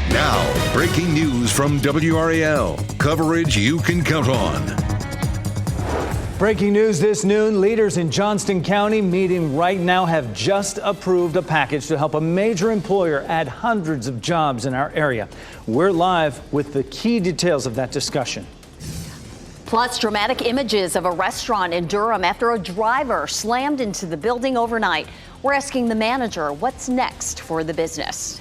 Now, breaking news from WRAL. Coverage you can count on. Breaking news this noon. Leaders in Johnston County meeting right now have just approved a package to help a major employer add hundreds of jobs in our area. We're live with the key details of that discussion. Plus, dramatic images of a restaurant in Durham after a driver slammed into the building overnight. We're asking the manager what's next for the business.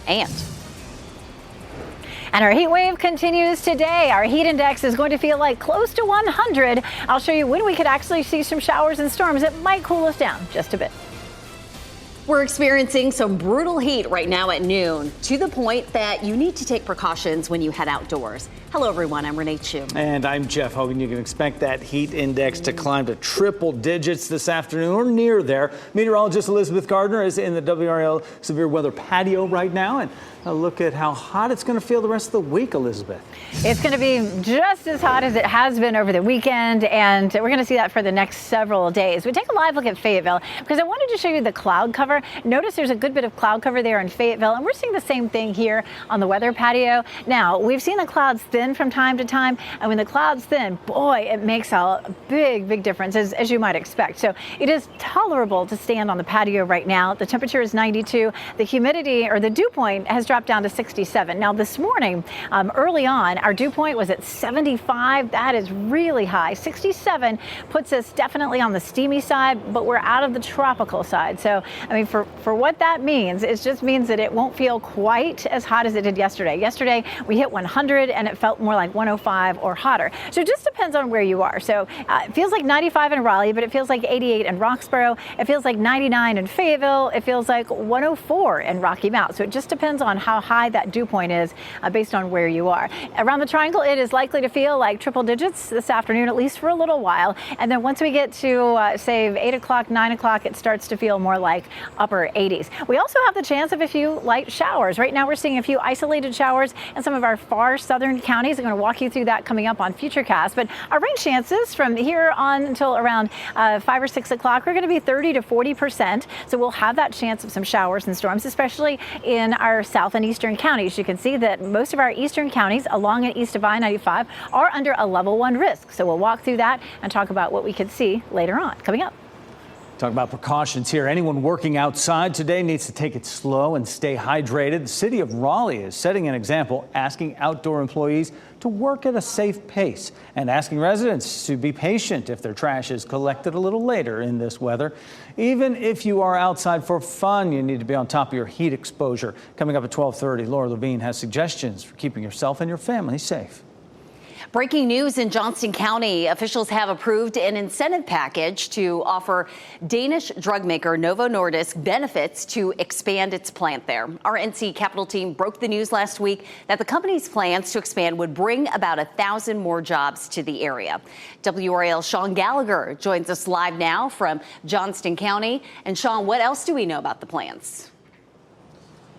And our heat wave continues today. Our heat index is going to feel like close to 100. I'll show you when we could actually see some showers and storms. It might cool us down just a bit. We're experiencing some brutal heat right now at noon, to the point that you need to take precautions when you head outdoors. Hello, everyone. I'm Renee Chu. And I'm Jeff Hogan. You can expect that heat index to climb to triple digits this afternoon or near there. Meteorologist Elizabeth Gardner is in the WRAL severe weather patio right now. And a look at how hot it's going to feel the rest of the week, Elizabeth. It's going to be just as hot as it has been over the weekend, and we're going to see that for the next several days. We take a live look at Fayetteville because I wanted to show you the cloud cover. Notice there's a good bit of cloud cover there in Fayetteville, and we're seeing the same thing here on the weather patio. Now, we've seen the clouds thin from time to time, and when the clouds thin, boy, it makes a big difference, as you might expect. So it is tolerable to stand on the patio right now. The temperature is 92. The humidity, or the dew point, has dropped down to 67. Now, this morning, early on, our dew point was at 75. That is really high. 67 puts us definitely on the steamy side, but we're out of the tropical side. So, I mean, for what that means, it just means that it won't feel quite as hot as it did yesterday. Yesterday, we hit 100 and it felt more like 105 or hotter. So it just depends on where you are. So it feels like 95 in Raleigh, but it feels like 88 in Roxborough. It feels like 99 in Fayetteville. It feels like 104 in Rocky Mount. So it just depends on how high that dew point is based on where you are. Around the triangle, it is likely to feel like triple digits this afternoon, at least for a little while. And then once we get to, say, 8 o'clock, 9 o'clock, it starts to feel more like upper 80s. We also have the chance of a few light showers. Right now, we're seeing a few isolated showers in some of our far southern counties. I'm going to walk you through that coming up on Futurecast. But our rain chances from here on until around 5 or 6 o'clock are going to be 30 to 40%. So we'll have that chance of some showers and storms, especially in our south and eastern counties. You can see that most of our eastern counties along and east of I-95 are under a level 1 risk. So we'll walk through that and talk about what we could see later on. Coming up. Talk about precautions here. Anyone working outside today needs to take it slow and stay hydrated. The city of Raleigh is setting an example, asking outdoor employees to work at a safe pace and asking residents to be patient if their trash is collected a little later in this weather. Even if you are outside for fun, you need to be on top of your heat exposure. Coming up at 12:30, Laura Levine has suggestions for keeping yourself and your family safe. Breaking news in Johnston County. Officials have approved an incentive package to offer Danish drug maker Novo Nordisk benefits to expand its plant there. Our NC Capital team broke the news last week that the company's plans to expand would bring about 1,000 more jobs to the area. WRAL's Sean Gallagher joins us live now from Johnston County. And Sean, what else do we know about the plans?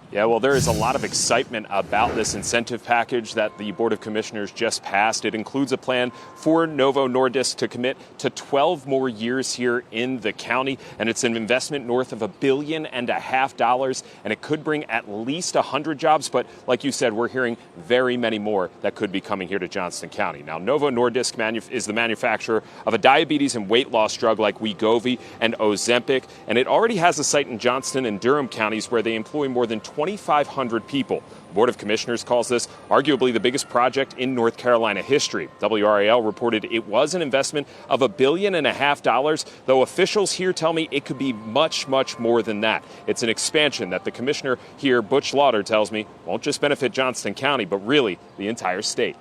Yeah, well, there is a lot of excitement about this incentive package that the Board of Commissioners just passed. It includes a plan for Novo Nordisk to commit to 12 more years here in the county, and it's an investment north of $1.5 billion, and it could bring at least 100 jobs. But like you said, we're hearing very many more that could be coming here to Johnston County. Now, Novo Nordisk is the manufacturer of a diabetes and weight loss drug like Wegovy and Ozempic, and it already has a site in Johnston and Durham counties where they employ more than 2,500 people. The Board of Commissioners calls this arguably the biggest project in North Carolina history. WRAL reported it was an investment of $1.5 billion, though officials here tell me it could be much more than that. It's an expansion that the commissioner here, Butch Lauder, tells me won't just benefit Johnston County, but really the entire state.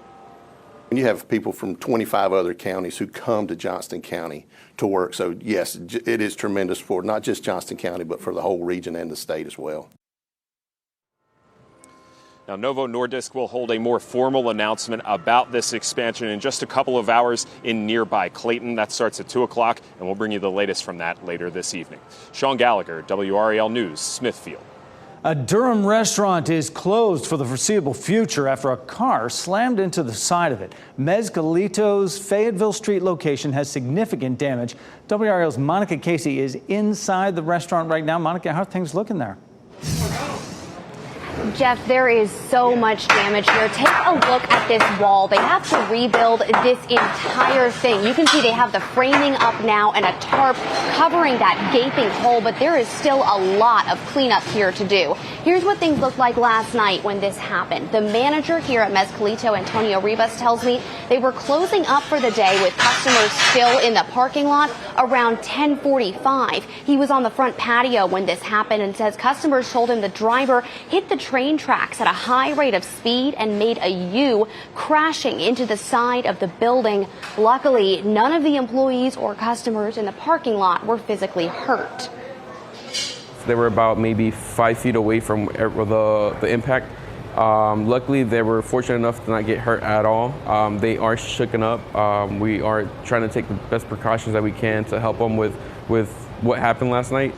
And you have people from 25 other counties who come to Johnston County to work. So yes, it is tremendous for not just Johnston County, but for the whole region and the state as well. Now, Novo Nordisk will hold a more formal announcement about this expansion in just a couple of hours in nearby Clayton. That starts at 2 o'clock, and we'll bring you the latest from that later this evening. Sean Gallagher, WRAL News, Smithfield. A Durham restaurant is closed for the foreseeable future after a car slammed into the side of it. Mezcalito's Fayetteville Street location has significant damage. WRAL's Monica Casey is inside the restaurant right now. Monica, how are things looking there? Jeff, there is so much damage here. Take a look at this wall. They have to rebuild this entire thing. You can see they have the framing up now and a tarp covering that gaping hole, but there is still a lot of cleanup here to do. Here's what things looked like last night when this happened. The manager here at Mezcalito, Antonio Rivas, tells me they were closing up for the day with customers still in the parking lot around 10:45. He was on the front patio when this happened and says customers told him the driver hit the train tracks at a high rate of speed and made a U, crashing into the side of the building. Luckily, none of the employees or customers in the parking lot were physically hurt. They were about maybe 5 feet away from the impact. Luckily, they were fortunate enough to not get hurt at all. They are shooken up. We are trying to take the best precautions that we can to help them with what happened last night.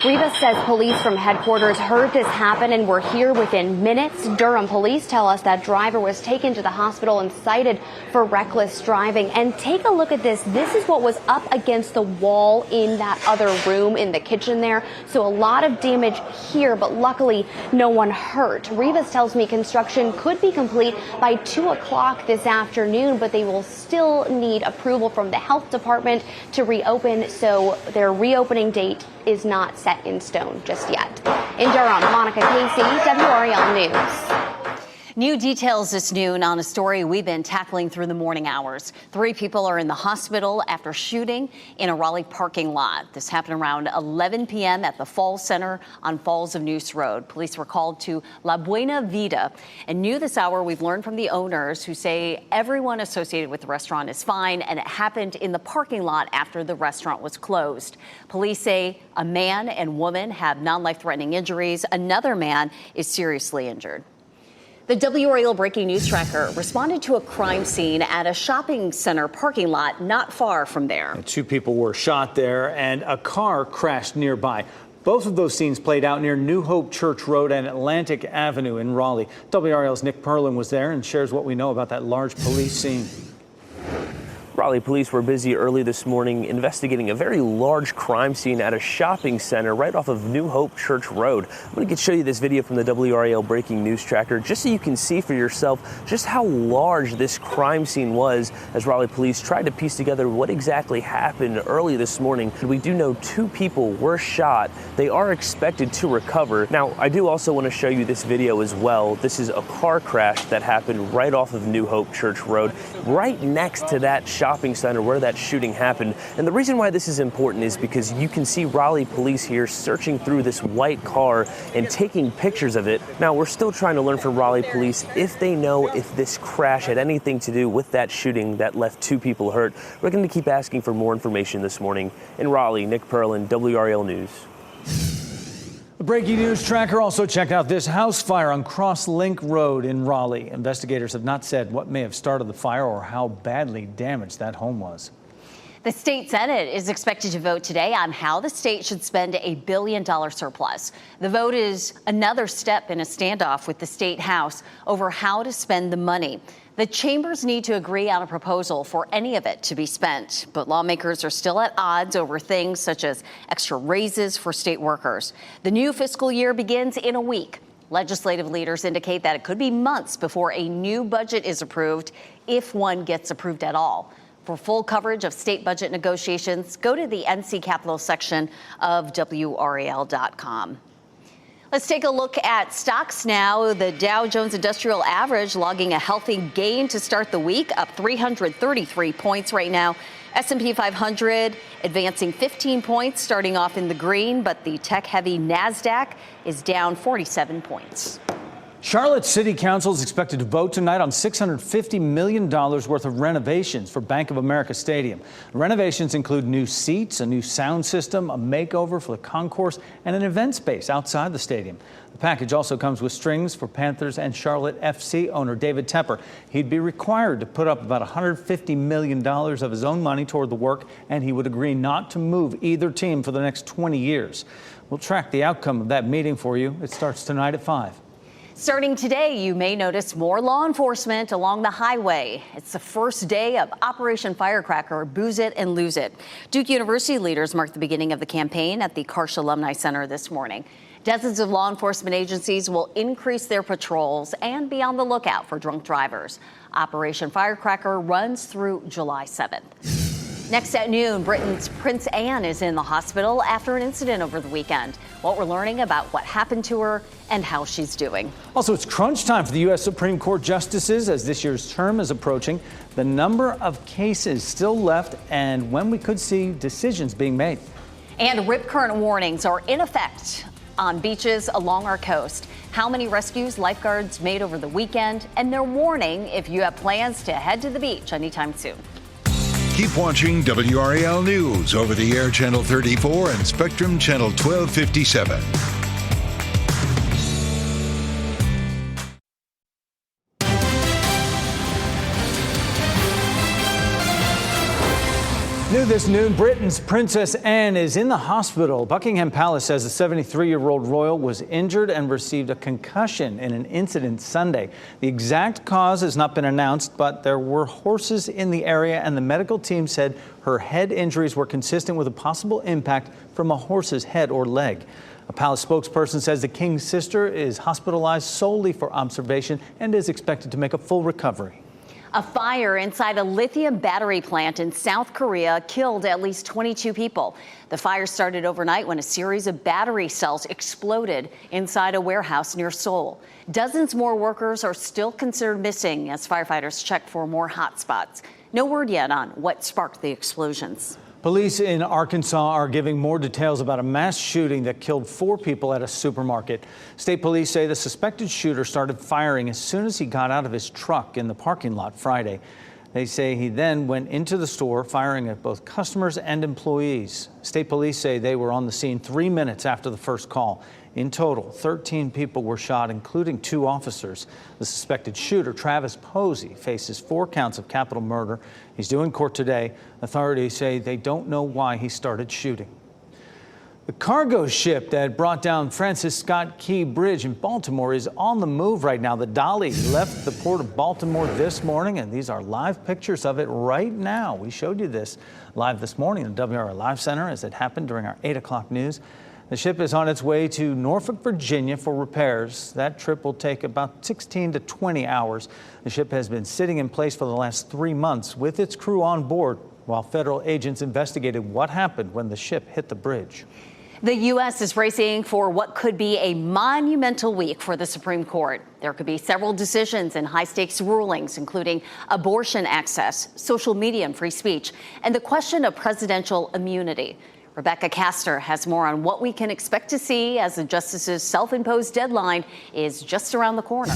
Rivas says police from headquarters heard this happen and were here within minutes. Durham police tell us that driver was taken to the hospital and cited for reckless driving. And take a look at this. This is what was up against the wall in that other room in the kitchen there. So a lot of damage here, but luckily no one hurt. Rivas tells me construction could be complete by 2 o'clock this afternoon, but they will still need approval from the health department to reopen. So their reopening date is not set in stone just yet. In Durham, Monica Casey, WRAL News. New details this noon on a story we've been tackling through the morning hours. 3 people are in the hospital after shooting in a Raleigh parking lot. This happened around 11 p.m. at the Falls Center on Falls of Noose Road. Police were called to La Buena Vida. And new this hour, we've learned from the owners who say everyone associated with the restaurant is fine, and it happened in the parking lot after the restaurant was closed. Police say a man and woman have non-life-threatening injuries. Another man is seriously injured. The WRAL breaking news tracker responded to a crime scene at a shopping center parking lot not far from there. 2 people were shot there and a car crashed nearby. Both of those scenes played out near New Hope Church Road and Atlantic Avenue in Raleigh. WRAL's Nick Perlin was there and shares what we know about that large police scene. Raleigh police were busy early this morning investigating a very large crime scene at a shopping center right off of New Hope Church Road. I'm going to show you this video from the WRAL breaking news tracker just so you can see for yourself just how large this crime scene was as Raleigh police tried to piece together what exactly happened early this morning. We do know 2 people were shot. They are expected to recover. Now, I do also want to show you this video as well. This is a car crash that happened right off of New Hope Church Road, right next to that shopping center where that shooting happened. And the reason why this is important is because you can see Raleigh police here searching through this white car and taking pictures of it. Now, we're still trying to learn from Raleigh police if they know if this crash had anything to do with that shooting that left 2 people hurt. We're going to keep asking for more information this morning. In Raleigh, Nick Perlin, WRAL News. The breaking news tracker also checked out this house fire on Cross Link Road in Raleigh. Investigators have not said what may have started the fire or how badly damaged that home was. The state Senate is expected to vote today on how the state should spend a $1 billion surplus. The vote is another step in a standoff with the state House over how to spend the money. The chambers need to agree on a proposal for any of it to be spent, but lawmakers are still at odds over things such as extra raises for state workers. The new fiscal year begins in a week. Legislative leaders indicate that it could be months before a new budget is approved, if one gets approved at all. For full coverage of state budget negotiations, go to the NC Capitol section of WRAL.com. Let's take a look at stocks now. The Dow Jones Industrial Average logging a healthy gain to start the week, up 333 points right now. S&P 500 advancing 15 points, starting off in the green, but the tech-heavy NASDAQ is down 47 points. Charlotte City Council is expected to vote tonight on $650 million worth of renovations for Bank of America Stadium. The renovations include new seats, a new sound system, a makeover for the concourse, and an event space outside the stadium. The package also comes with strings for Panthers and Charlotte FC owner David Tepper. He'd be required to put up about $150 million of his own money toward the work, and he would agree not to move either team for the next 20 years. We'll track the outcome of that meeting for you. It starts tonight at 5. Starting today, you may notice more law enforcement along the highway. It's the first day of Operation Firecracker, Booze It and Lose It. Duke University leaders marked the beginning of the campaign at the Karsh Alumni Center this morning. Dozens of law enforcement agencies will increase their patrols and be on the lookout for drunk drivers. Operation Firecracker runs through July 7th. Next at noon, Britain's Prince Anne is in the hospital after an incident over the weekend. What we're learning about what happened to her and how she's doing. Also, it's crunch time for the U.S. Supreme Court justices as this year's term is approaching. The number of cases still left and when we could see decisions being made. And rip current warnings are in effect on beaches along our coast. How many rescues lifeguards made over the weekend, and they're warning if you have plans to head to the beach anytime soon. Keep watching WRAL News over the air Channel 34 and Spectrum Channel 1257. New this noon, Britain's Princess Anne is in the hospital. Buckingham Palace says the 73-year-old royal was injured and received a concussion in an incident Sunday. The exact cause has not been announced, but there were horses in the area, and the medical team said her head injuries were consistent with a possible impact from a horse's head or leg. A palace spokesperson says the king's sister is hospitalized solely for observation and is expected to make a full recovery. A fire inside a lithium battery plant in South Korea killed at least 22 people. The fire started overnight when a series of battery cells exploded inside a warehouse near Seoul. Dozens more workers are still considered missing as firefighters check for more hot spots. No word yet on what sparked the explosions. Police in Arkansas are giving more details about a mass shooting that killed 4 people at a supermarket. State police say the suspected shooter started firing as soon as he got out of his truck in the parking lot Friday. They say he then went into the store, firing at both customers and employees. State police say they were on the scene 3 minutes after the first call. In total, 13 people were shot, including 2 officers. The suspected shooter, Travis Posey, faces 4 counts of capital murder. He's due in court today. Authorities say they don't know why he started shooting. The cargo ship that brought down Francis Scott Key Bridge in Baltimore is on the move right now. The Dolly left the port of Baltimore this morning, and these are live pictures of it right now. We showed you this live this morning in the WRAL Live Center as it happened during our 8 o'clock news. The ship is on its way to Norfolk, Virginia for repairs. That trip will take about 16 to 20 hours. The ship has been sitting in place for the last 3 months with its crew on board while federal agents investigated what happened when the ship hit the bridge. The U.S. is bracing for what could be a monumental week for the Supreme Court. There could be several decisions and high-stakes rulings, including abortion access, social media and free speech, and the question of presidential immunity. Rebecca Castor has more on what we can expect to see as the justice's self-imposed deadline is just around the corner.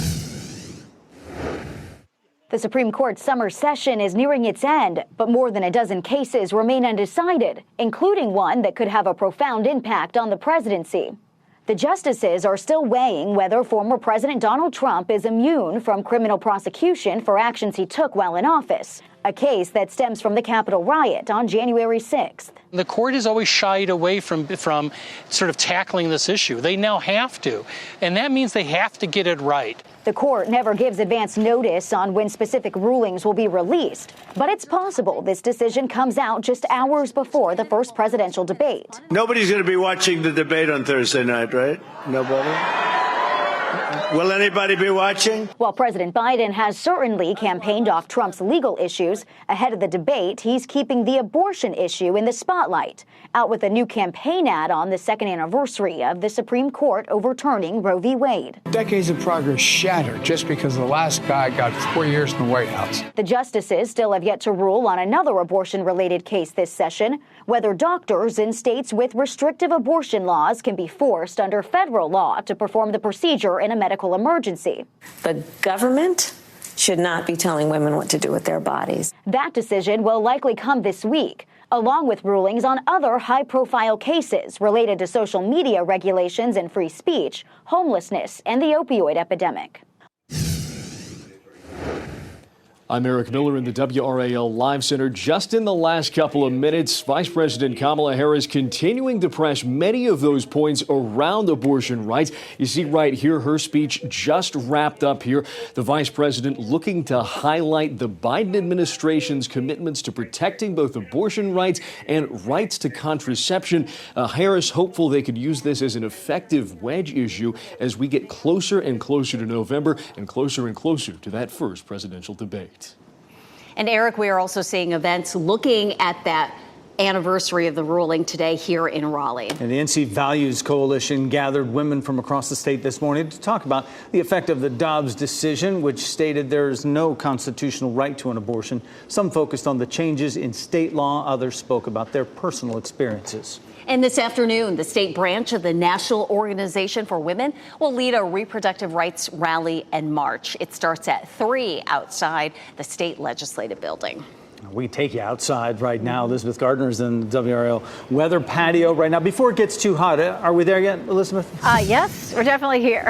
The Supreme Court summer session is nearing its end, but more than a dozen cases remain undecided, including one that could have a profound impact on the presidency. The justices are still weighing whether former President Donald Trump is immune from criminal prosecution for actions he took while in office, a case that stems from the Capitol riot on January 6th. The court has always shied away from sort of tackling this issue. They now have to, and that means they have to get it right. The court never gives advance notice on when specific rulings will be released, but it's possible this decision comes out just hours before the first presidential debate. Nobody's going to be watching the debate on Thursday night, right? Nobody? Will anybody be watching? While President Biden has certainly campaigned off Trump's legal issues, ahead of the debate, he's keeping the abortion issue in the spotlight, out with a new campaign ad on the second anniversary of the Supreme Court overturning Roe v. Wade. Decades of progress shattered just because the last guy got 4 years in the White House. The justices still have yet to rule on another abortion-related case this session, whether doctors in states with restrictive abortion laws can be forced under federal law to perform the procedure in a medical emergency. The government should not be telling women what to do with their bodies. That decision will likely come this week, along with rulings on other high-profile cases related to social media regulations and free speech, homelessness, and the opioid epidemic. I'm Eric Miller in the WRAL Live Center. Just in the last couple of minutes, Vice President Kamala Harris continuing to press many of those points around abortion rights. You see right here, her speech just wrapped up here. The Vice President looking to highlight the Biden administration's commitments to protecting both abortion rights and rights to contraception. Harris hopeful they could use this as an effective wedge issue as we get closer and closer to November and closer to that first presidential debate. And Eric, we are also seeing events looking at that anniversary of the ruling today here in Raleigh. And the NC Values Coalition gathered women from across the state this morning to talk about the effect of the Dobbs decision, which stated there is no constitutional right to an abortion. Some focused on the changes in state law. Others spoke about their personal experiences. And this afternoon, the state branch of the National Organization for Women will lead a reproductive rights rally and march. It starts at 3 outside the state legislative building. We take you outside right now. Elizabeth Gardner's in the WRAL weather patio right now. Before it gets too hot, are we there yet, Elizabeth? Yes, we're definitely here,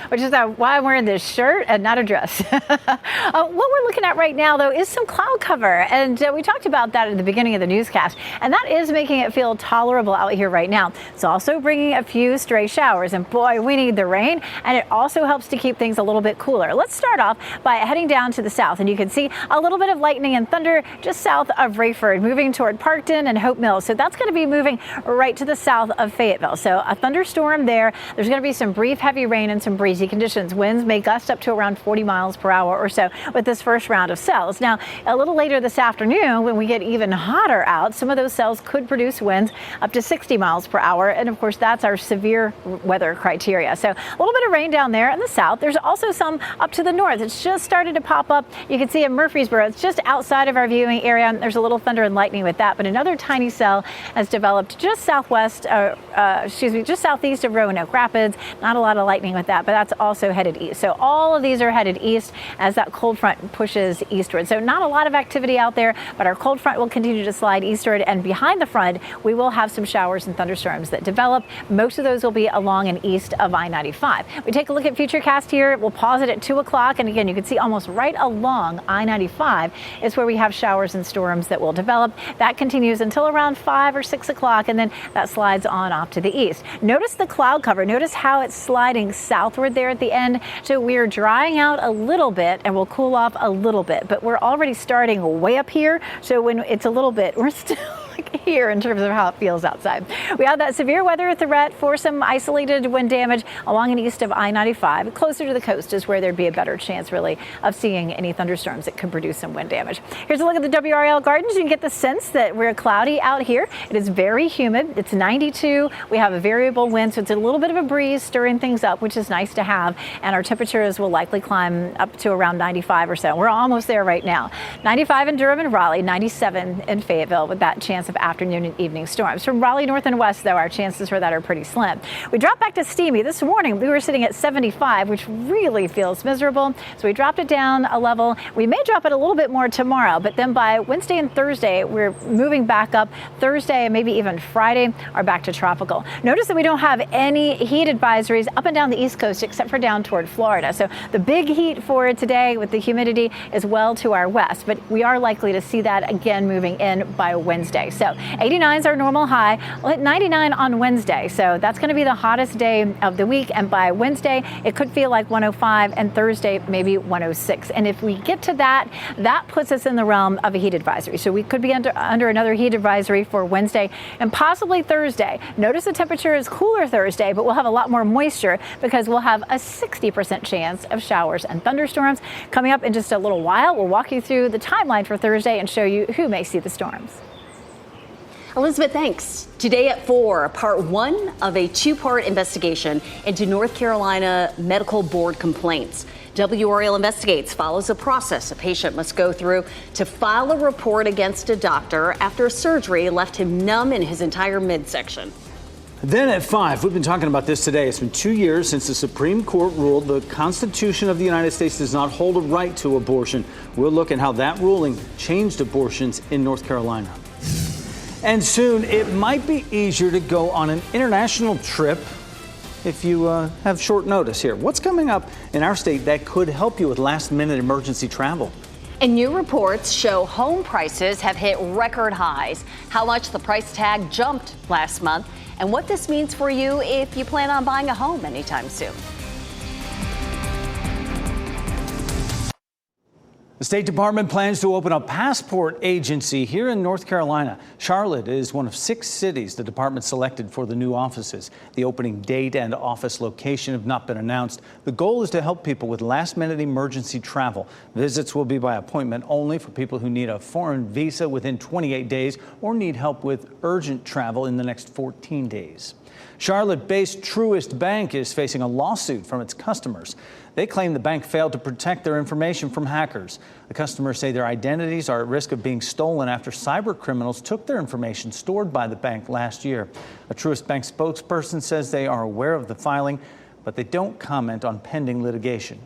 which is why I'm wearing this shirt and not a dress. What we're looking at right now, though, is some cloud cover. And we talked about that at the beginning of the newscast. And that is making it feel tolerable out here right now. It's also bringing a few stray showers. And boy, we need the rain. And it also helps to keep things a little bit cooler. Let's start off by heading down to the south. And you can see a little bit of lightning and thunder just south of Rayford, moving toward Parkton and Hope Mills. So that's going to be moving right to the south of Fayetteville. So a thunderstorm there. There's going to be some brief heavy rain and some breezy conditions. Winds may gust up to around 40 miles per hour or so with this first round of cells. Now, a little later this afternoon, when we get even hotter out, some of those cells could produce winds up to 60 miles per hour. And of course, that's our severe weather criteria. So a little bit of rain down there in the south. There's also some up to the north. It's just started to pop up. You can see in Murfreesboro, it's just outside of our viewing area. There's a little thunder and lightning with that, but another tiny cell has developed just southeast of Roanoke Rapids. Not a lot of lightning with that, but that's also headed east. So all of these are headed east as that cold front pushes eastward. So not a lot of activity out there, but our cold front will continue to slide eastward, and behind the front, we will have some showers and thunderstorms that develop. Most of those will be along and east of I-95. We take a look at Futurecast here. We'll pause it at 2 o'clock, and again, you can see almost right along I-95 is where we have showers and storms that will develop. That continues until around 5 or 6 o'clock, and then that slides on off to the east. Notice the cloud cover. Notice how it's sliding southward there at the end. So we're drying out a little bit and we'll cool off a little bit, but we're already starting way up here. So when it's a little bit, we're still here in terms of how it feels outside. We have that severe weather threat for some isolated wind damage along and east of I-95. Closer to the coast is where there'd be a better chance, really, of seeing any thunderstorms that could produce some wind damage. Here's a look at the WRAL Gardens. You can get the sense that we're cloudy out here. It is very humid. It's 92. We have a variable wind, so it's a little bit of a breeze stirring things up, which is nice to have. And our temperatures will likely climb up to around 95 or so. We're almost there right now. 95 in Durham and Raleigh, 97 in Fayetteville with that chance of afternoon and evening storms. From Raleigh north and west, though, our chances for that are pretty slim. We dropped back to steamy. This morning, we were sitting at 75, which really feels miserable. So we dropped it down a level. We may drop it a little bit more tomorrow, but then by Wednesday and Thursday, we're moving back up. Thursday and maybe even Friday are back to tropical. Notice that we don't have any heat advisories up and down the East Coast except for down toward Florida. So the big heat for today with the humidity is well to our west, but we are likely to see that again moving in by Wednesday. So 89 is our normal high. We'll hit 99 on Wednesday. So that's going to be the hottest day of the week. And by Wednesday, it could feel like 105, and Thursday, maybe 106. And if we get to that, that puts us in the realm of a heat advisory. So we could be under another heat advisory for Wednesday and possibly Thursday. Notice the temperature is cooler Thursday, but we'll have a lot more moisture because we'll have a 60% chance of showers and thunderstorms. Coming up in just a little while, we'll walk you through the timeline for Thursday and show you who may see the storms. Elizabeth, thanks. Today at 4, part 1 of a 2-part investigation into North Carolina Medical Board complaints. WRAL Investigates follows a process a patient must go through to file a report against a doctor after surgery left him numb in his entire midsection. Then at 5, we've been talking about this today. It's been 2 years since the Supreme Court ruled the Constitution of the United States does not hold a right to abortion. We'll look at how that ruling changed abortions in North Carolina. And soon, it might be easier to go on an international trip if you have short notice here. What's coming up in our state that could help you with last-minute emergency travel? And new reports show home prices have hit record highs. How much the price tag jumped last month and what this means for you if you plan on buying a home anytime soon. The State Department plans to open a passport agency here in North Carolina. Charlotte is one of 6 cities the department selected for the new offices. The opening date and office location have not been announced. The goal is to help people with last-minute emergency travel. Visits will be by appointment only for people who need a foreign visa within 28 days or need help with urgent travel in the next 14 days. Charlotte-based Truist Bank is facing a lawsuit from its customers. They claim the bank failed to protect their information from hackers. The customers say their identities are at risk of being stolen after cyber criminals took their information stored by the bank last year. A Truist Bank spokesperson says they are aware of the filing, but they don't comment on pending litigation.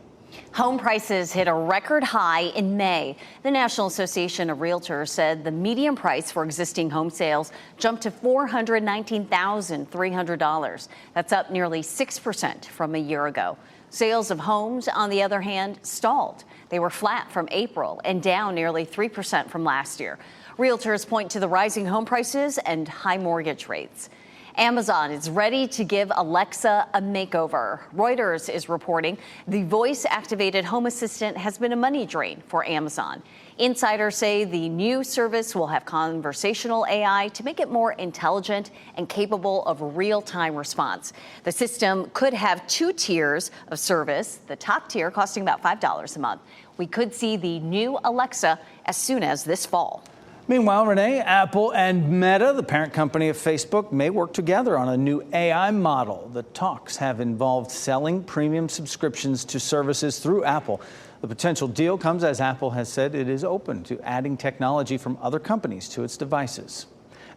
Home prices hit a record high in May. The National Association of Realtors said the median price for existing home sales jumped to $419,300. That's up nearly 6% from a year ago. Sales of homes, on the other hand, stalled. They were flat from April and down nearly 3% from last year. Realtors point to the rising home prices and high mortgage rates. Amazon is ready to give Alexa a makeover. Reuters is reporting the voice-activated home assistant has been a money drain for Amazon. Insiders say the new service will have conversational AI to make it more intelligent and capable of real-time response. The system could have 2 tiers of service, the top tier costing about $5 a month. We could see the new Alexa as soon as this fall. Meanwhile, Renee, Apple and Meta, the parent company of Facebook, may work together on a new AI model. The talks have involved selling premium subscriptions to services through Apple. The potential deal comes as Apple has said it is open to adding technology from other companies to its devices.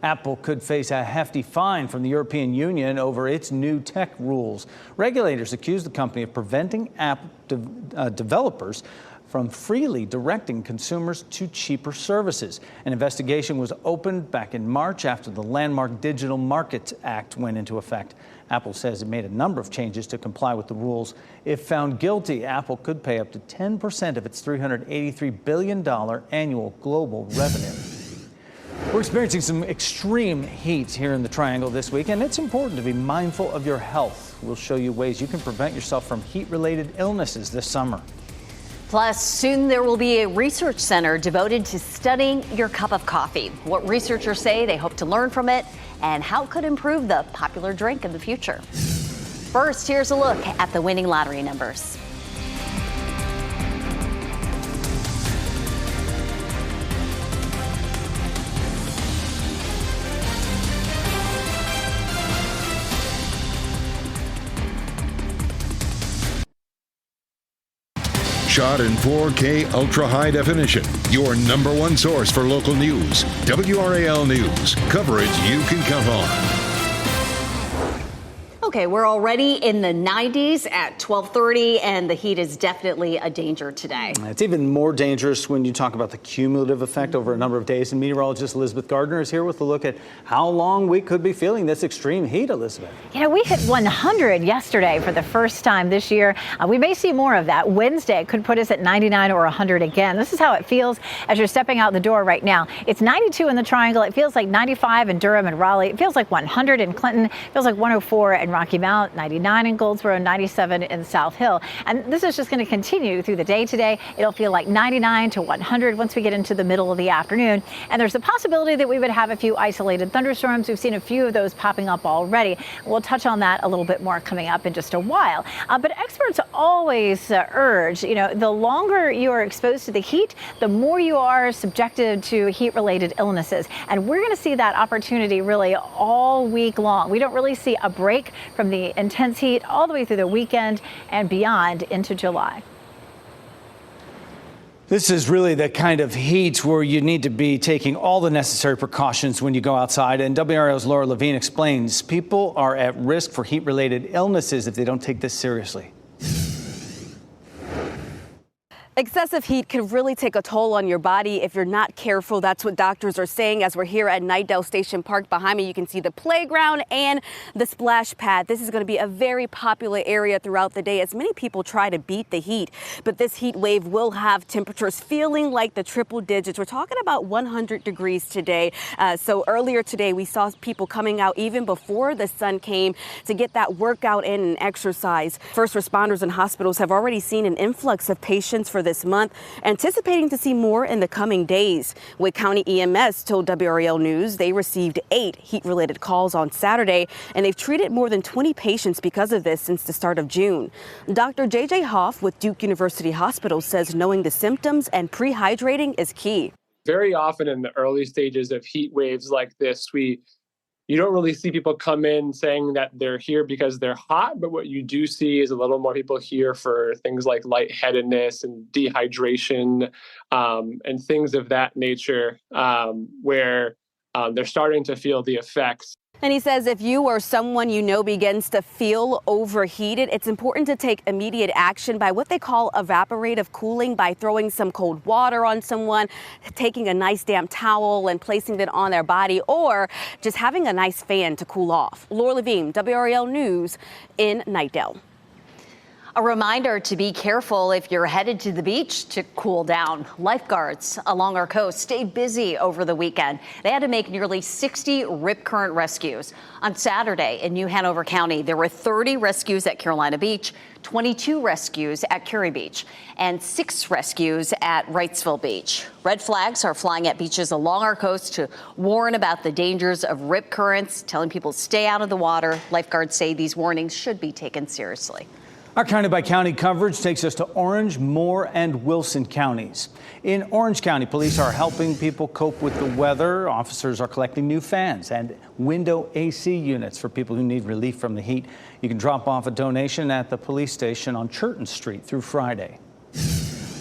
Apple could face a hefty fine from the European Union over its new tech rules. Regulators accuse the company of preventing app developers from freely directing consumers to cheaper services. An investigation was opened back in March after the landmark Digital Markets Act went into effect. Apple says it made a number of changes to comply with the rules. If found guilty, Apple could pay up to 10% of its $383 billion annual global revenue. We're experiencing some extreme heat here in the Triangle this week, and it's important to be mindful of your health. We'll show you ways you can prevent yourself from heat-related illnesses this summer. Plus, soon there will be a research center devoted to studying your cup of coffee. What researchers say they hope to learn from it and how it could improve the popular drink in the future. First, here's a look at the winning lottery numbers. Shot in 4K ultra high definition. Your #1 source for local news. WRAL News. Coverage you can count on. Okay, we're already in the 90s at 12:30, and the heat is definitely a danger today. It's even more dangerous when you talk about the cumulative effect over a number of days. And meteorologist Elizabeth Gardner is here with a look at how long we could be feeling this extreme heat, Elizabeth. You know, we hit 100 yesterday for the first time this year. We may see more of that. Wednesday could put us at 99 or 100 again. This is how it feels as you're stepping out the door right now. It's 92 in the Triangle. It feels like 95 in Durham and Raleigh. It feels like 100 in Clinton. It feels like 104 in Rocky Mount, 99 in Goldsboro, 97 in South Hill. And this is just going to continue through the day today. It'll feel like 99 to 100 once we get into the middle of the afternoon. And there's a possibility that we would have a few isolated thunderstorms. We've seen a few of those popping up already. We'll touch on that a little bit more coming up in just a while. But experts always urge, you know, the longer you are exposed to the heat, the more you are subjected to heat-related illnesses. And we're going to see that opportunity really all week long. We don't really see a break from the intense heat all the way through the weekend and beyond into July. This is really the kind of heat where you need to be taking all the necessary precautions when you go outside. And WRAL's Laura Levine explains people are at risk for heat-related illnesses if they don't take this seriously. Excessive heat can really take a toll on your body if you're not careful. That's what doctors are saying. As we're here at Nightdale Station Park, behind me you can see the playground and the splash pad. This is going to be a very popular area throughout the day as many people try to beat the heat. But this heat wave will have temperatures feeling like the triple digits. We're talking about 100 degrees today. So earlier today we saw people coming out even before the sun came to get that workout in and exercise. First responders and hospitals have already seen an influx of patients for this month, anticipating to see more in the coming days. Wake County EMS told WRAL News they received 8 heat-related calls on Saturday, and they've treated more than 20 patients because of this since the start of June. Dr. J.J. Hoff with Duke University Hospital says knowing the symptoms and pre-hydrating is key. Very often in the early stages of heat waves like this, you don't really see people come in saying that they're here because they're hot, but what you do see is a little more people here for things like lightheadedness and dehydration and things of that nature, where they're starting to feel the effects. And he says if you or someone you know begins to feel overheated, it's important to take immediate action by what they call evaporative cooling, by throwing some cold water on someone, taking a nice damp towel and placing it on their body, or just having a nice fan to cool off. Laura Levine, WRAL News in Nightdale. A reminder to be careful if you're headed to the beach to cool down. Lifeguards along our coast stayed busy over the weekend. They had to make nearly 60 rip current rescues. On Saturday in New Hanover County, there were 30 rescues at Carolina Beach, 22 rescues at Curie Beach, and 6 rescues at Wrightsville Beach. Red flags are flying at beaches along our coast to warn about the dangers of rip currents, telling people to stay out of the water. Lifeguards say these warnings should be taken seriously. Our county-by-county coverage takes us to Orange, Moore, and Wilson counties. In Orange County, police are helping people cope with the weather. Officers are collecting new fans and window AC units for people who need relief from the heat. You can drop off a donation at the police station on Churton Street through Friday.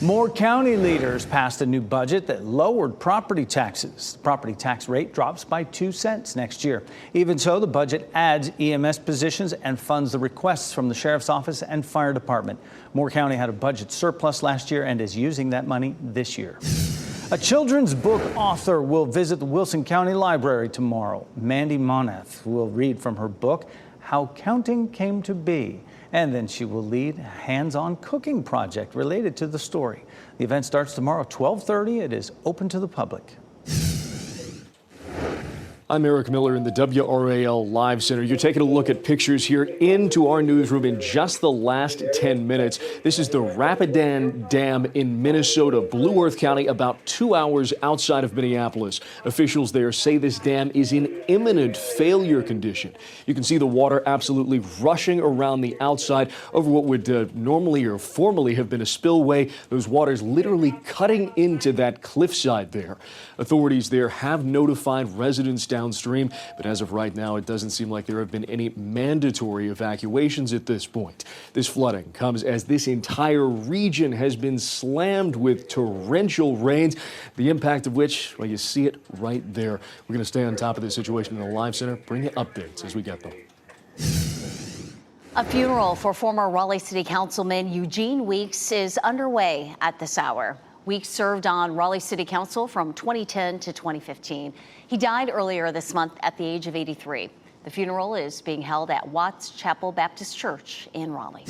More county leaders passed a new budget that lowered property taxes. The property tax rate drops by 2 cents next year. Even so, the budget adds EMS positions and funds the requests from the sheriff's office and fire department. Moore County had a budget surplus last year and is using that money this year. A children's book author will visit the Wilson County Library tomorrow. Mandy Moneth will read from her book, How Counting Came to Be. And then she will lead a hands-on cooking project related to the story. The event starts tomorrow at 12:30. It is open to the public. I'm Eric Miller in the WRAL Live Center. You're taking a look at pictures here into our newsroom in just the last 10 minutes. This is the Rapidan Dam in Minnesota, Blue Earth County, about 2 hours outside of Minneapolis. Officials there say this dam is in imminent failure condition. You can see the water absolutely rushing around the outside over what would normally or formerly have been a spillway. Those waters literally cutting into that cliffside there. Authorities there have notified residents downstream, but as of right now, it doesn't seem like there have been any mandatory evacuations at this point. This flooding comes as this entire region has been slammed with torrential rains, the impact of which, well, you see it right there. We're going to stay on top of this situation in the Live Center, bring you updates as we get them. A funeral for former Raleigh City Councilman Eugene Weeks is underway at this hour. Weeks served on Raleigh City Council from 2010 to 2015. He died earlier this month at the age of 83. The funeral is being held at Watts Chapel Baptist Church in Raleigh.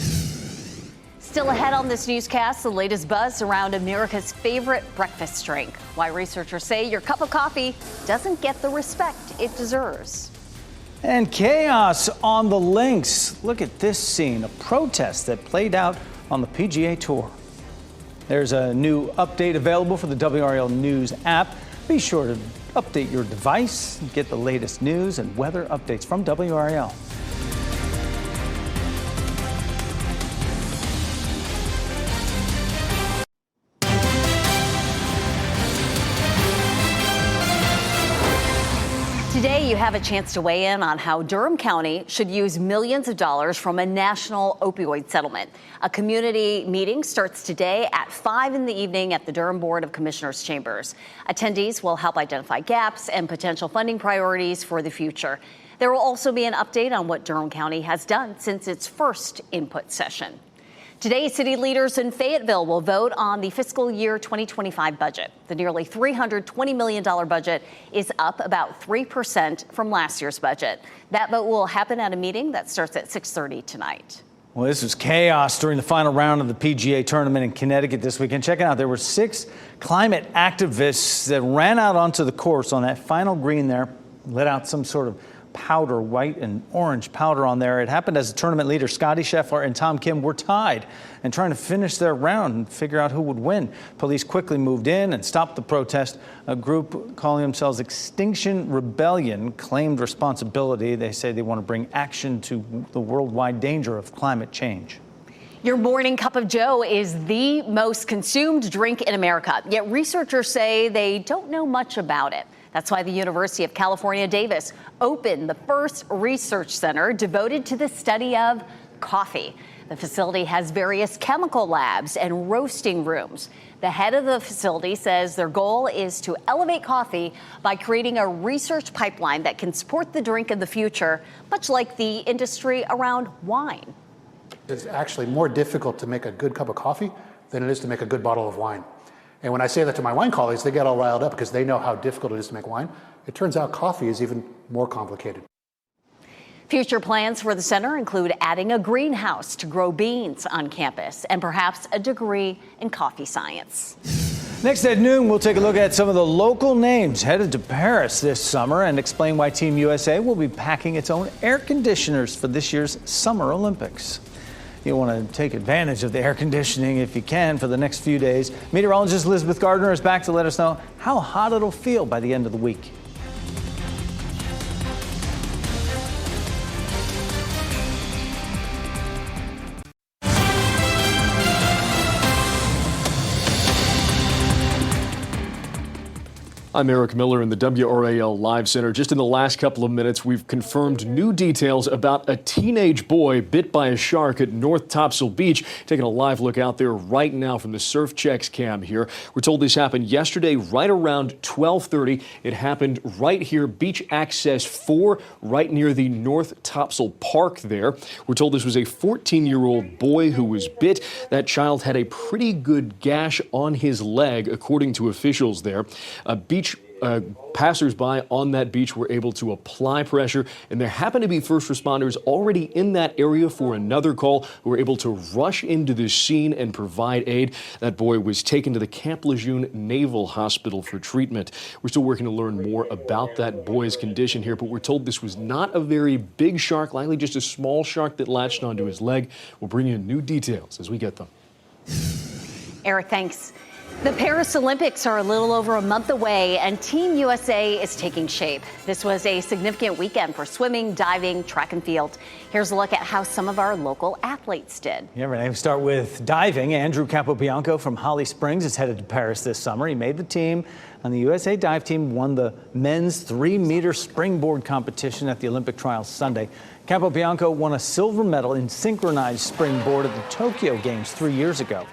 Still ahead on this newscast, the latest buzz around America's favorite breakfast drink. Why researchers say your cup of coffee doesn't get the respect it deserves. And chaos on the links. Look at this scene, a protest that played out on the PGA Tour. There's a new update available for the WRAL News app. Be sure to update your device and get the latest news and weather updates from WRAL. Today, you have a chance to weigh in on how Durham County should use millions of dollars from a national opioid settlement. A community meeting starts today at 5 in the evening at the Durham Board of Commissioners Chambers. Attendees will help identify gaps and potential funding priorities for the future. There will also be an update on what Durham County has done since its first input session. Today, city leaders in Fayetteville will vote on the fiscal year 2025 budget. The nearly $320 million budget is up about 3% from last year's budget. That vote will happen at a meeting that starts at 6:30 tonight. Well, this was chaos during the final round of the PGA tournament in Connecticut this weekend. Check it out. There were 6 climate activists that ran out onto the course on that final green there, let out some sort of powder, white and orange powder on there. It happened as the tournament leader Scotty Scheffler and Tom Kim were tied and trying to finish their round and figure out who would win. Police quickly moved in and stopped the protest. A group calling themselves Extinction Rebellion claimed responsibility. They say they want to bring action to the worldwide danger of climate change. Your morning cup of joe is the most consumed drink in America, yet researchers say they don't know much about it. That's why the University of California, Davis opened the first research center devoted to the study of coffee. The facility has various chemical labs and roasting rooms. The head of the facility says their goal is to elevate coffee by creating a research pipeline that can support the drink of the future, much like the industry around wine. It's actually more difficult to make a good cup of coffee than it is to make a good bottle of wine. And when I say that to my wine colleagues, they get all riled up because they know how difficult it is to make wine. It turns out coffee is even more complicated. Future plans for the center include adding a greenhouse to grow beans on campus and perhaps a degree in coffee science. Next at noon, we'll take a look at some of the local names headed to Paris this summer and explain why Team USA will be packing its own air conditioners for this year's Summer Olympics. You'll want to take advantage of the air conditioning if you can for the next few days. Meteorologist Elizabeth Gardner is back to let us know how hot it'll feel by the end of the week. I'm Eric Miller in the WRAL Live Center. Just in the last couple of minutes, we've confirmed new details about a teenage boy bit by a shark at North Topsail Beach. Taking a live look out there right now from the Surf Checks cam here. We're told this happened yesterday right around 12:30. It happened right here, Beach Access 4, right near the North Topsail Park there. We're told this was a 14-year-old boy who was bit. That child had a pretty good gash on his leg, according to officials there. Passers-by on that beach were able to apply pressure, and there happened to be first responders already in that area for another call who were able to rush into the scene and provide aid. That boy was taken to the Camp Lejeune Naval Hospital for treatment. We're still working to learn more about that boy's condition here, but we're told this was not a very big shark, likely just a small shark that latched onto his leg. We'll bring you new details as we get them. Eric, thanks. The Paris Olympics are a little over a month away, and Team USA is taking shape. This was a significant weekend for swimming, diving, track and field. Here's a look at how some of our local athletes did. Yeah, Renee, we start with diving. Andrew Capobianco from Holly Springs is headed to Paris this summer. He made the team, and the USA dive team won the men's 3-meter springboard competition at the Olympic trials Sunday. Capobianco won a silver medal in synchronized springboard at the Tokyo Games 3 years ago.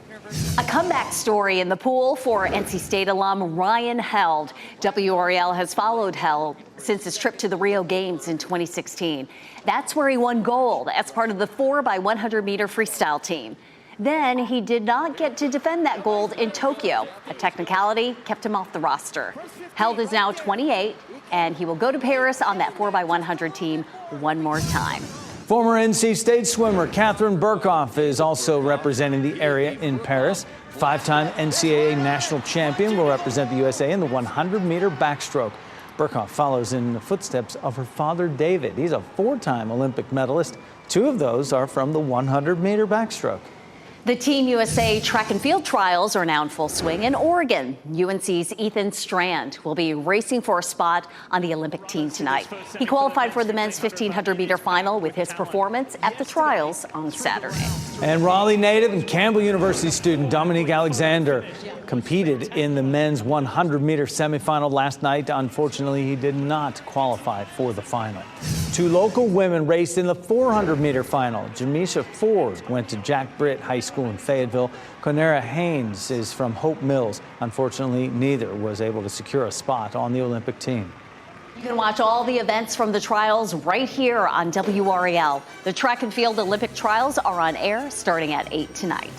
A comeback story in the pool for NC State alum Ryan Held. WRAL has followed Held since his trip to the Rio Games in 2016. That's where he won gold as part of the 4x100 meter freestyle team. Then he did not get to defend that gold in Tokyo. A technicality kept him off the roster. Held is now 28, and he will go to Paris on that 4x100 team one more time. Former NC State swimmer Catherine Burkhoff is also representing the area in Paris. 5-time NCAA national champion will represent the USA in the 100-meter backstroke. Burkhoff follows in the footsteps of her father, David. He's a 4-time Olympic medalist. 2 of those are from the 100-meter backstroke. The Team USA track and field trials are now in full swing in Oregon. UNC's Ethan Strand will be racing for a spot on the Olympic team tonight. He qualified for the men's 1,500-meter final with his performance at the trials on Saturday. And Raleigh native and Campbell University student Dominique Alexander competed in the men's 100-meter semifinal last night. Unfortunately, he did not qualify for the final. 2 local women raced in the 400-meter final. Jamisha Ford went to Jack Britt High School in Fayetteville. Conera Haynes is from Hope Mills. Unfortunately, neither was able to secure a spot on the Olympic team. You can watch all the events from the trials right here on WRAL. The track and field Olympic trials are on air starting at 8 tonight.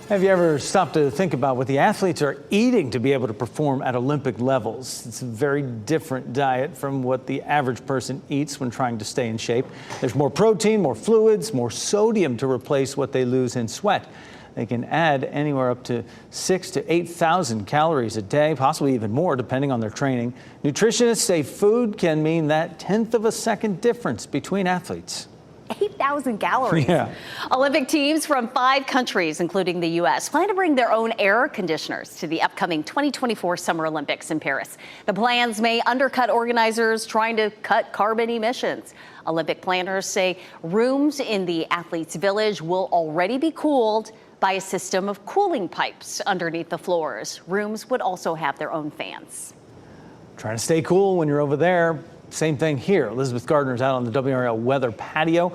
Have you ever stopped to think about what the athletes are eating to be able to perform at Olympic levels? It's a very different diet from what the average person eats when trying to stay in shape. There's more protein, more fluids, more sodium to replace what they lose in sweat. They can add anywhere up to 6,000 to 8,000 calories a day, possibly even more depending on their training. Nutritionists say food can mean that tenth of a second difference between athletes. 8,000 calories. Yeah. Olympic teams from 5 countries, including the U.S., plan to bring their own air conditioners to the upcoming 2024 Summer Olympics in Paris. The plans may undercut organizers trying to cut carbon emissions. Olympic planners say rooms in the athletes' village will already be cooled by a system of cooling pipes underneath the floors. Rooms would also have their own fans. Trying to stay cool when you're over there. Same thing here. Elizabeth Gardner's out on the WRAL weather patio.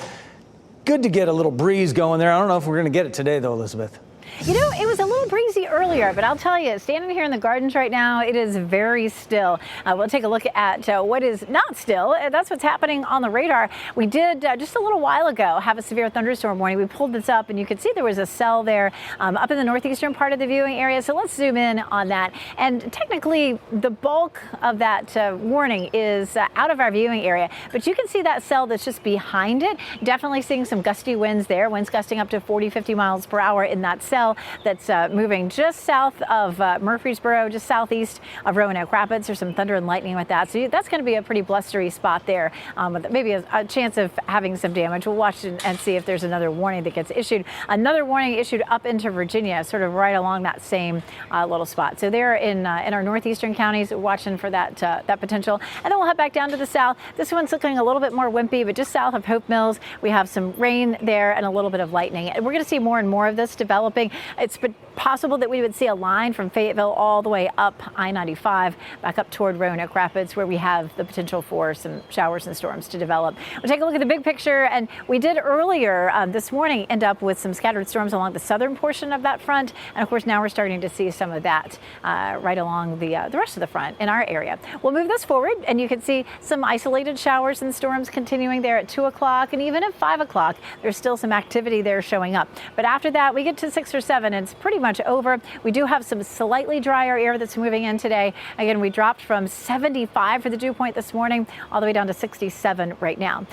Good to get a little breeze going there. I don't know if we're going to get it today, though, Elizabeth. You know, it was a little breezy earlier, but I'll tell you, standing here in the gardens right now, it is very still. We'll take a look at what is not still. That's what's happening on the radar. We did just a little while ago have a severe thunderstorm warning. We pulled this up, and you can see there was a cell there up in the northeastern part of the viewing area. So let's zoom in on that. And technically, the bulk of that warning is out of our viewing area. But you can see that cell that's just behind it. Definitely seeing some gusty winds there. Winds gusting up to 40, 50 miles per hour in that cell that's moving just south of Murfreesboro, just southeast of Roanoke Rapids. There's some thunder and lightning with that. So that's going to be a pretty blustery spot there, with maybe a chance of having some damage. We'll watch and see if there's another warning that gets issued. Another warning issued up into Virginia, sort of right along that same little spot. So they're in our northeastern counties, watching for that potential. And then we'll head back down to the south. This one's looking a little bit more wimpy, but just south of Hope Mills, we have some rain there and a little bit of lightning. And we're going to see more and more of this developing. It's possible that we would see a line from Fayetteville all the way up I-95 back up toward Roanoke Rapids, where we have the potential for some showers and storms to develop. We'll take a look at the big picture, and we did earlier this morning end up with some scattered storms along the southern portion of that front, and of course now we're starting to see some of that right along the rest of the front in our area. We'll move this forward, and you can see some isolated showers and storms continuing there at 2 o'clock, and even at 5 o'clock there's still some activity there showing up. But after that we get to 6 or 7, and it's pretty much over. We do have some slightly drier air that's moving in today. Again, we dropped from 75 for the dew point this morning all the way down to 67 right now.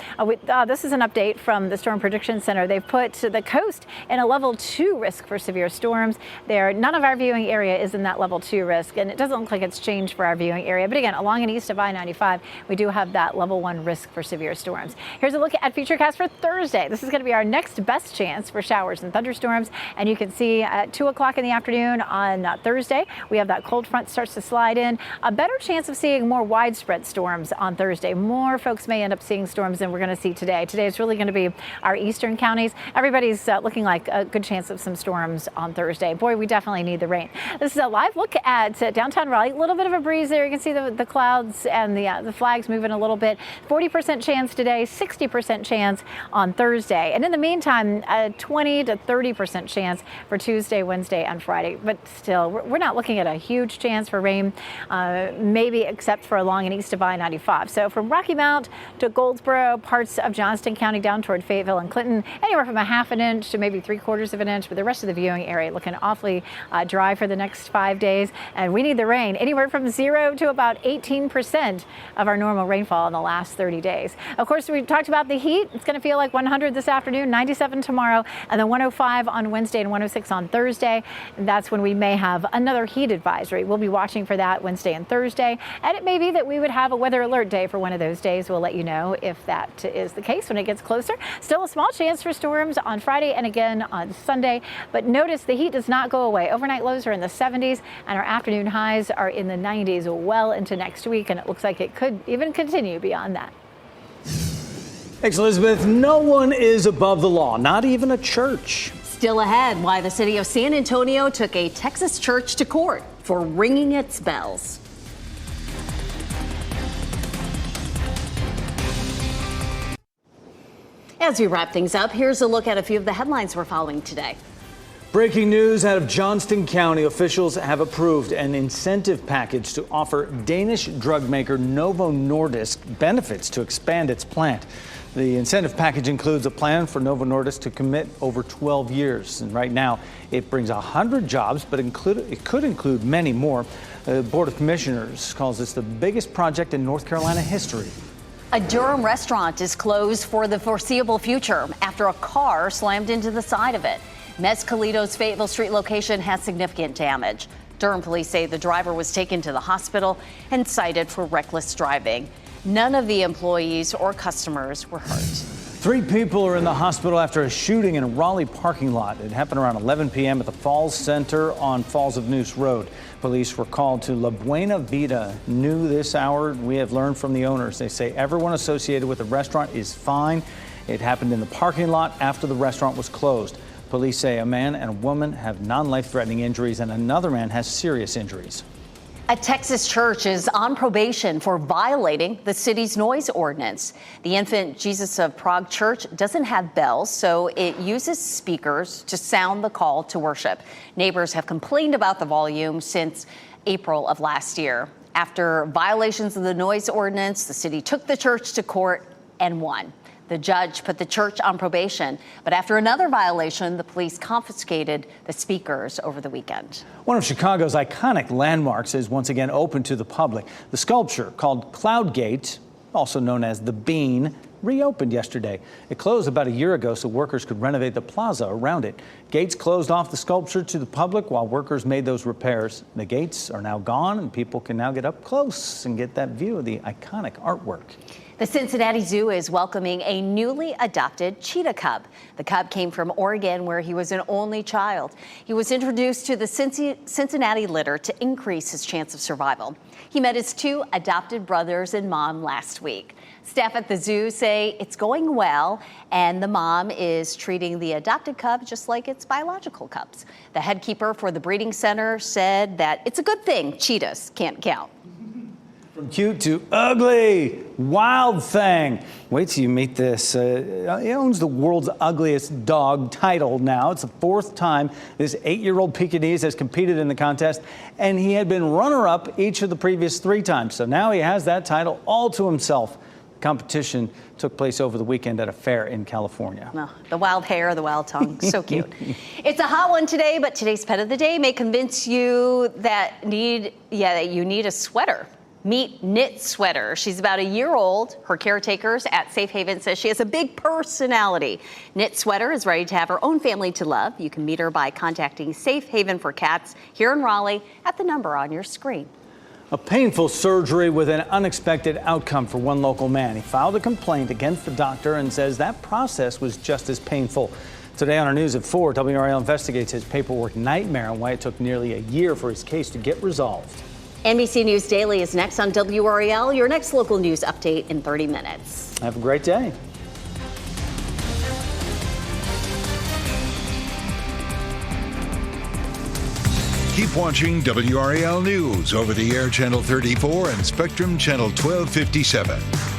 This is an update from the Storm Prediction Center. They've put the coast in a level 2 risk for severe storms. None of our viewing area is in that level 2 risk, and it doesn't look like it's changed for our viewing area. But again, along and east of I-95, we do have that level 1 risk for severe storms. Here's a look at Futurecast for Thursday. This is going to be our next best chance for showers and thunderstorms, and you can see at 2 o'clock in the afternoon on Thursday, we have that cold front starts to slide in. A better chance of seeing more widespread storms on Thursday. More folks may end up seeing storms than we're going to see today. Today is really going to be our eastern counties. Everybody's looking like a good chance of some storms on Thursday. Boy, we definitely need the rain. This is a live look at downtown Raleigh. A little bit of a breeze there. You can see the clouds and the flags moving a little bit. 40% chance today, 60% chance on Thursday. And in the meantime, a 20 to 30% chance for Tuesday, Wednesday, and Friday. But still, we're not looking at a huge chance for rain, maybe except for along and east of I-95. So from Rocky Mount to Goldsboro, parts of Johnston County down toward Fayetteville and Clinton, anywhere from a half an inch to maybe 3/4 of an inch, but the rest of the viewing area looking awfully dry for the next 5 days. And we need the rain, anywhere from 0 to about 18% of our normal rainfall in the last 30 days. Of course, we talked about the heat. It's going to feel like 100 this afternoon, 97 tomorrow, and then 105 on Wednesday and 106 on Thursday. And that's when we may have another heat advisory. We'll be watching for that Wednesday and Thursday. And it may be that we would have a weather alert day for one of those days. We'll let you know if that is the case when it gets closer. Still a small chance for storms on Friday and again on Sunday. But notice the heat does not go away. Overnight lows are in the 70s and our afternoon highs are in the 90s well into next week. And it looks like it could even continue beyond that. Thanks, Elizabeth. No one is above the law, not even a church. Still ahead, why the city of San Antonio took a Texas church to court for ringing its bells. As we wrap things up, here's a look at a few of the headlines we're following today. Breaking news out of Johnston County. Officials have approved an incentive package to offer Danish drug maker Novo Nordisk benefits to expand its plant. The incentive package includes a plan for Novo Nordisk to commit over 12 years. And right now, it brings 100 jobs, but it could include many more. The Board of Commissioners calls this the biggest project in North Carolina history. A Durham restaurant is closed for the foreseeable future after a car slammed into the side of it. Mezcalito's Fayetteville Street location has significant damage. Durham police say the driver was taken to the hospital and cited for reckless driving. None of the employees or customers were hurt. 3 people are in the hospital after a shooting in a Raleigh parking lot. It happened around 11 p.m. at the Falls Center on Falls of Noose Road. Police were called to La Buena Vida. New this hour, we have learned from the owners. They say everyone associated with the restaurant is fine. It happened in the parking lot after the restaurant was closed. Police say a man and a woman have non-life-threatening injuries and another man has serious injuries. A Texas church is on probation for violating the city's noise ordinance. The Infant Jesus of Prague Church doesn't have bells, so it uses speakers to sound the call to worship. Neighbors have complained about the volume since April of last year. After violations of the noise ordinance, the city took the church to court and won. The judge put the church on probation, but after another violation, the police confiscated the speakers over the weekend. One of Chicago's iconic landmarks is once again open to the public. The sculpture, called Cloud Gate, also known as the Bean, reopened yesterday. It closed about a year ago so workers could renovate the plaza around it. Gates closed off the sculpture to the public while workers made those repairs. The gates are now gone and people can now get up close and get that view of the iconic artwork. The Cincinnati Zoo is welcoming a newly adopted cheetah cub. The cub came from Oregon, where he was an only child. He was introduced to the Cincinnati litter to increase his chance of survival. He met his 2 adopted brothers and mom last week. Staff at the zoo say it's going well, and the mom is treating the adopted cub just like its biological cubs. The head keeper for the breeding center said that it's a good thing cheetahs can't count. From cute to ugly, Wild Thing. Wait till you meet this. He owns the world's ugliest dog title now. It's the 4th time this 8-year-old Pekingese has competed in the contest, and he had been runner-up each of the previous 3 times. So now he has that title all to himself. The competition took place over the weekend at a fair in California. Oh, the wild hair, the wild tongue, so cute. It's a hot one today, but today's pet of the day may convince you that you need a sweater. Meet Knit Sweater. She's about a year old. Her caretakers at Safe Haven says she has a big personality. Knit Sweater is ready to have her own family to love. You can meet her by contacting Safe Haven for Cats here in Raleigh at the number on your screen. A painful surgery with an unexpected outcome for one local man. He filed a complaint against the doctor and says that process was just as painful. Today on our News at 4, WRAL investigates his paperwork nightmare and why it took nearly a year for his case to get resolved. NBC News Daily is next on WRAL, your next local news update in 30 minutes. Have a great day. Keep watching WRAL News over the air channel 34 and Spectrum channel 1257.